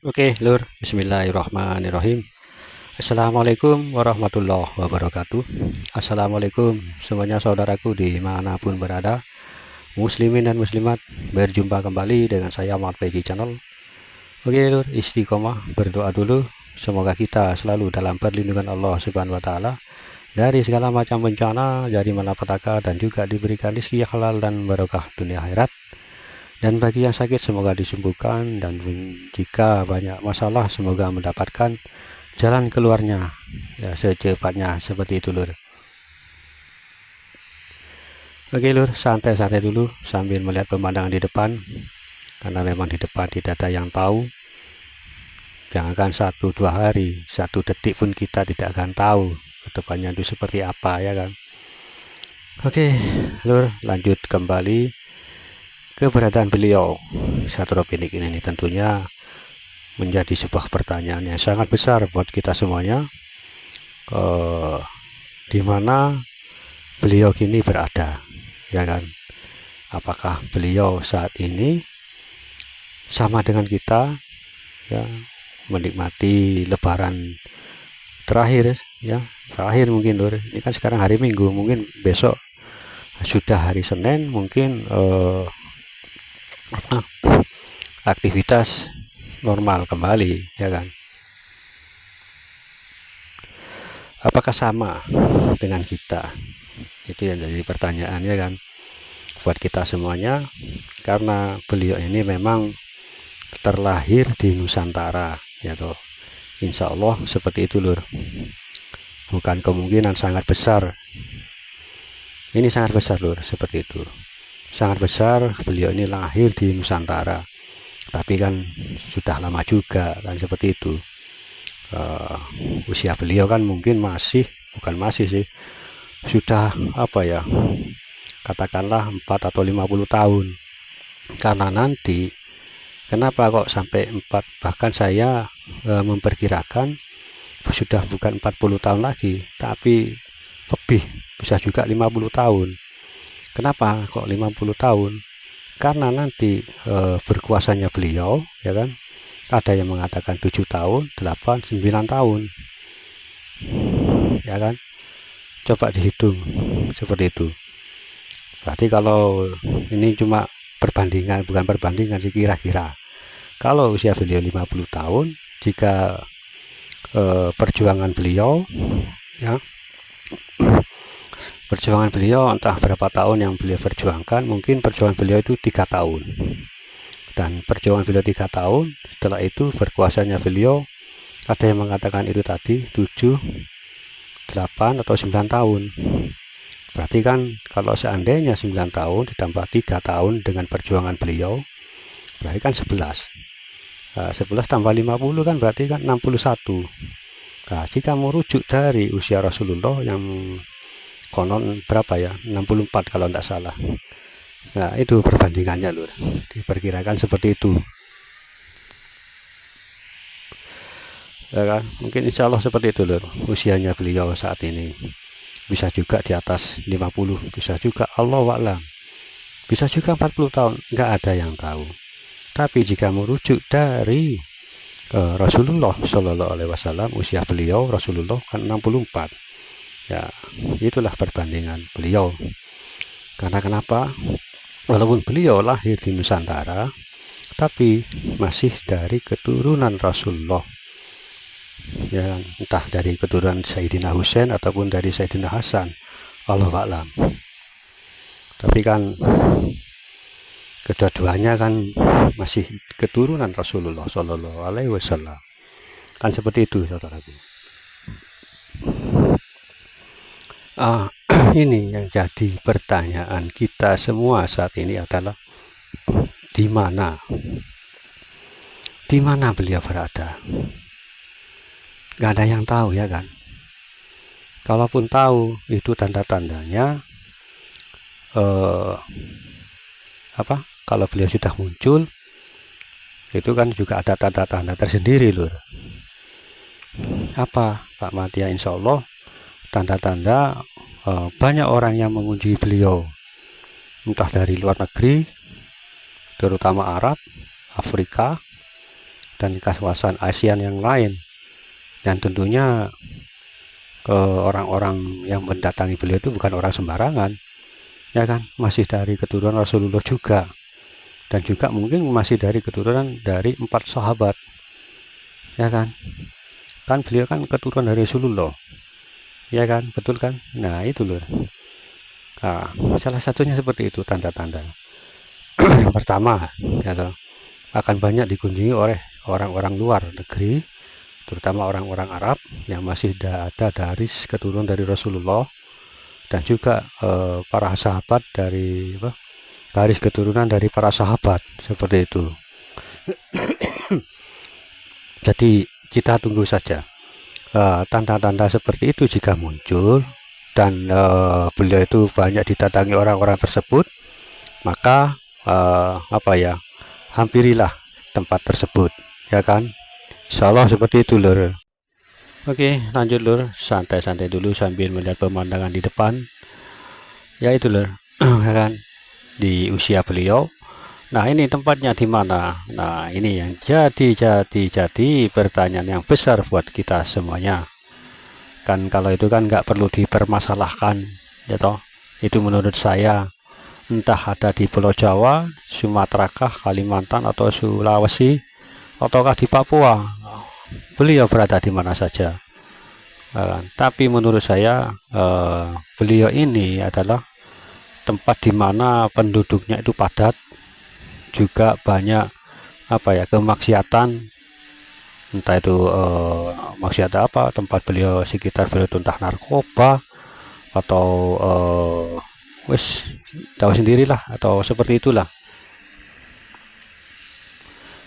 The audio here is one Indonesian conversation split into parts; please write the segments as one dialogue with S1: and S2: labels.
S1: Oke, Lur. Bismillahirrahmanirrahim. Assalamualaikum warahmatullahi wabarakatuh. Assalamualaikum semuanya saudaraku dimanapun berada, muslimin dan muslimat. Berjumpa kembali dengan saya Ahmad Pegi Channel. Oke, Lur, istiqomah berdoa dulu. Semoga kita selalu dalam perlindungan Allah Subhanahu wa Ta'ala dari segala macam bencana, dari malapetaka, dan juga diberikan rezeki halal dan barokah dunia akhirat. Dan bagi yang sakit semoga disembuhkan, dan jika banyak masalah semoga mendapatkan jalan keluarnya ya secepatnya, seperti itu, Lur. Oke, Lur, santai-santai dulu sambil melihat pemandangan di depan, karena memang di depan tidak ada yang tahu. Jangankan 1-2 hari, 1 detik pun kita tidak akan tahu ke depannya itu seperti apa, ya kan. Oke, Lur, lanjut kembali. Keberadaan beliau Satropinik ini tentunya menjadi sebuah pertanyaan yang sangat besar buat kita semuanya, di mana beliau kini berada, ya kan. Apakah beliau saat ini sama dengan kita, ya, menikmati lebaran terakhir, ya, terakhir mungkin, Lur. Ini kan sekarang hari Minggu, mungkin besok sudah hari Senin, mungkin aktivitas normal kembali, ya kan. Apakah sama dengan kita? Itu yang jadi pertanyaan, ya kan, buat kita semuanya, karena beliau ini memang terlahir di Nusantara, ya toh. Insya Allah seperti itu, Lur. Bukan kemungkinan, sangat besar. Ini sangat besar, Lur, seperti itu. Sangat besar beliau ini lahir di Nusantara, tapi kan sudah lama juga kan, seperti itu. Usia beliau kan mungkin bukan masih sih, sudah apa ya, katakanlah 4 atau 50 tahun. Karena nanti kenapa kok sampai 4, bahkan saya memperkirakan sudah bukan 40 tahun lagi, tapi lebih, bisa juga 50 tahun. Kenapa kok 50 tahun? Karena nanti berkuasanya beliau, ya kan, ada yang mengatakan 7 tahun, 8, 9 tahun, ya kan. Coba dihitung seperti itu. Berarti kalau ini cuma perbandingan, bukan perbandingan sih, kira-kira kalau usia beliau 50 tahun, jika perjuangan beliau, ya, perjuangan beliau entah berapa tahun yang beliau perjuangkan, mungkin perjuangan beliau itu 3 tahun, dan perjuangan beliau 3 tahun, setelah itu berkuasanya beliau, ada yang mengatakan itu tadi 7, 8 atau 9 tahun. Berarti kan kalau seandainya 9 tahun ditambah 3 tahun dengan perjuangan beliau, berarti kan 11. 11 tambah 50 kan berarti kan 61. Nah, jika merujuk dari usia Rasulullah yang konon berapa ya, 64 kalau tidak salah. Nah, itu perbandingannya, Lur. Diperkirakan seperti itu, ya kan. Mungkin insya Allah seperti itu, Lur, usianya beliau saat ini. Bisa juga di atas 50, bisa juga Allahu a'lam, bisa juga 40 tahun, nggak ada yang tahu. Tapi jika merujuk dari Rasulullah Shallallahu Alaihi Wasallam, usia beliau Rasulullah kan 64. Ya, itulah perbandingan beliau. Karena kenapa? Walaupun beliau lahir di Nusantara, tapi masih dari keturunan Rasulullah, ya, entah dari keturunan Sayyidina Husain ataupun dari Sayyidina Hasan, Allahu a'lam. Tapi kan kedua-duanya kan masih keturunan Rasulullah Shallallahu Alaihi Wasallam, kan seperti itu, saudaraku. Ini yang jadi pertanyaan kita semua saat ini adalah di mana beliau berada. Gak ada yang tahu, ya kan. Kalaupun tahu, itu tanda-tandanya kalau beliau sudah muncul, itu kan juga ada tanda-tanda tersendiri, Lur. Apa, Pak Matia? Insya Allah tanda-tanda banyak orang yang mengunjungi beliau, entah dari luar negeri, terutama Arab, Afrika, dan kawasan ASEAN yang lain. Dan tentunya orang-orang yang mendatangi beliau itu bukan orang sembarangan, ya kan, masih dari keturunan Rasulullah juga, dan juga mungkin masih dari keturunan dari 4 sahabat, ya kan beliau kan keturunan dari Rasulullah, ya kan, betul kan. Nah itu loh. Nah, salah satunya seperti itu tanda-tanda. Yang pertama, ya toh, akan banyak dikunjungi oleh orang-orang luar negeri, terutama orang-orang Arab yang masih ada dari keturunan dari Rasulullah, dan juga para sahabat dari garis keturunan dari para sahabat, seperti itu. Jadi kita tunggu saja tanda-tanda seperti itu jika muncul, dan beliau itu banyak didatangi orang-orang tersebut, maka hampirilah tempat tersebut, ya kan. Insyaallah seperti itu lur. Oke, lanjut lur, santai-santai dulu sambil melihat pemandangan di depan, ya itu lur. Ya kan, di usia beliau. Nah ini tempatnya di mana? Nah ini yang jadi pertanyaan yang besar buat kita semuanya. Kan kalau itu kan nggak perlu dipermasalahkan, ya toh. Itu menurut saya, entah ada di Pulau Jawa, Sumatera kah, Kalimantan atau Sulawesi, ataukah di Papua, beliau berada di mana saja. Tapi menurut saya beliau ini adalah tempat di mana penduduknya itu padat, juga banyak kemaksiatan, entah itu maksiat apa. Tempat beliau, sekitar beliau entah narkoba atau wis tahu sendirilah, atau seperti itulah.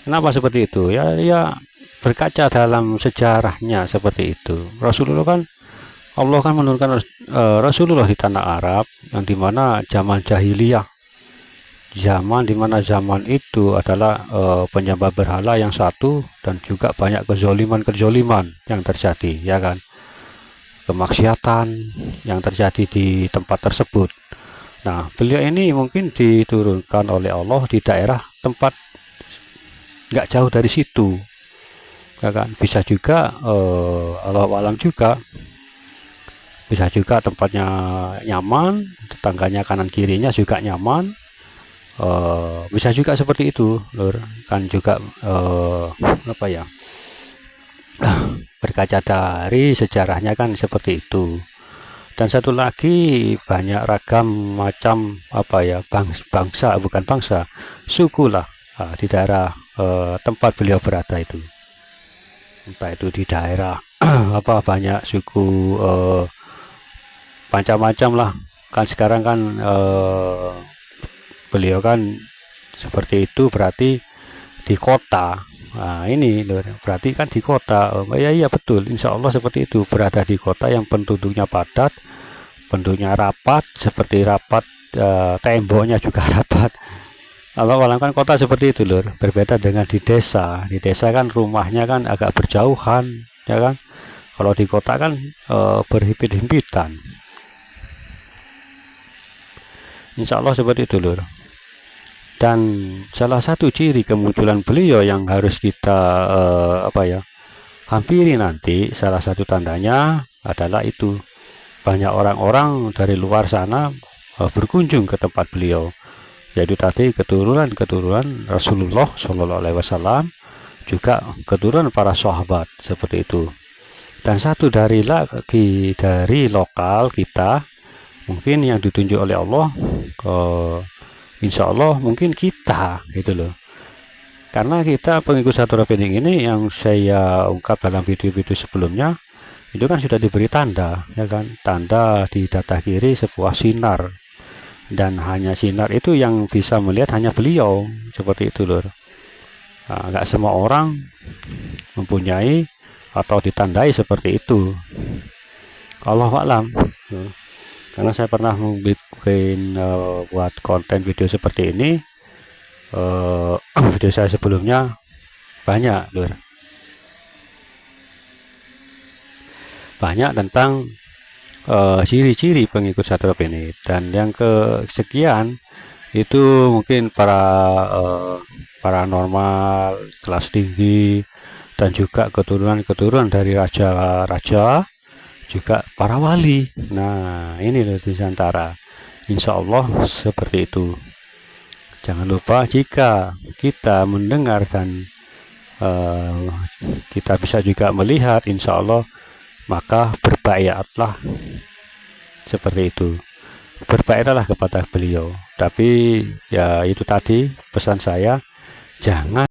S1: Kenapa seperti itu? Ya berkaca dalam sejarahnya seperti itu. Rasulullah kan, Allah kan menurunkan Rasulullah di tanah Arab, yang dimana zaman jahiliyah, dimana zaman itu adalah penyembah berhala yang satu, dan juga banyak kezoliman yang terjadi, ya kan, kemaksiatan yang terjadi di tempat tersebut. Nah beliau ini mungkin diturunkan oleh Allah di daerah tempat nggak jauh dari situ, ya kan. Bisa juga Allah alam juga, bisa juga tempatnya nyaman, tetangganya kanan kirinya juga nyaman, bisa juga seperti itu lur. Kan juga berkaca dari sejarahnya kan seperti itu. Dan satu lagi, banyak ragam macam suku lah di daerah tempat beliau berada itu. Entah itu di daerah banyak suku, macam-macam lah. Kan sekarang kan beliau kan seperti itu, berarti di kota. Nah ini loh, berarti kan di kota. Iya betul, insya Allah seperti itu, berada di kota yang penduduknya padat, penduduknya rapat, seperti rapat, temboknya juga rapat. Kalau kan kota seperti itu lur, berbeda dengan di desa. Di desa kan rumahnya kan agak berjauhan, ya kan. Kalau di kota kan berhimpit-himpitan. Insya Allah seperti itu lur. Dan salah satu ciri kemunculan beliau yang harus kita hampiri nanti, salah satu tandanya adalah itu, banyak orang-orang dari luar sana berkunjung ke tempat beliau, yaitu tadi keturunan Rasulullah Shallallahu Alaihi Wasallam, juga keturunan para sahabat, seperti itu. Dan satu dari lokal kita, mungkin yang ditunjuk oleh Allah, insya Allah mungkin kita gitu loh. Karena kita pengikut Satura Pending ini, yang saya ungkap dalam video-video sebelumnya, itu kan sudah diberi tanda, ya kan, tanda di data kiri sebuah sinar, dan hanya sinar itu yang bisa melihat hanya beliau, seperti itu loh. Nggak semua orang mempunyai atau ditandai seperti itu. Allahu a'lam. Karena saya pernah bikin buat konten video seperti ini, video saya sebelumnya banyak lur, banyak tentang ciri-ciri pengikut Satura ini. Dan yang kesekian itu mungkin para paranormal kelas tinggi, dan juga keturunan-keturunan dari raja-raja, juga para wali. Nah, ini loh Nusantara. Insya Allah seperti itu. Jangan lupa, jika kita mendengar dan kita bisa juga melihat, insya Allah, maka berbaiatlah seperti itu. Berbaiatlah kepada beliau. Tapi ya itu tadi pesan saya, jangan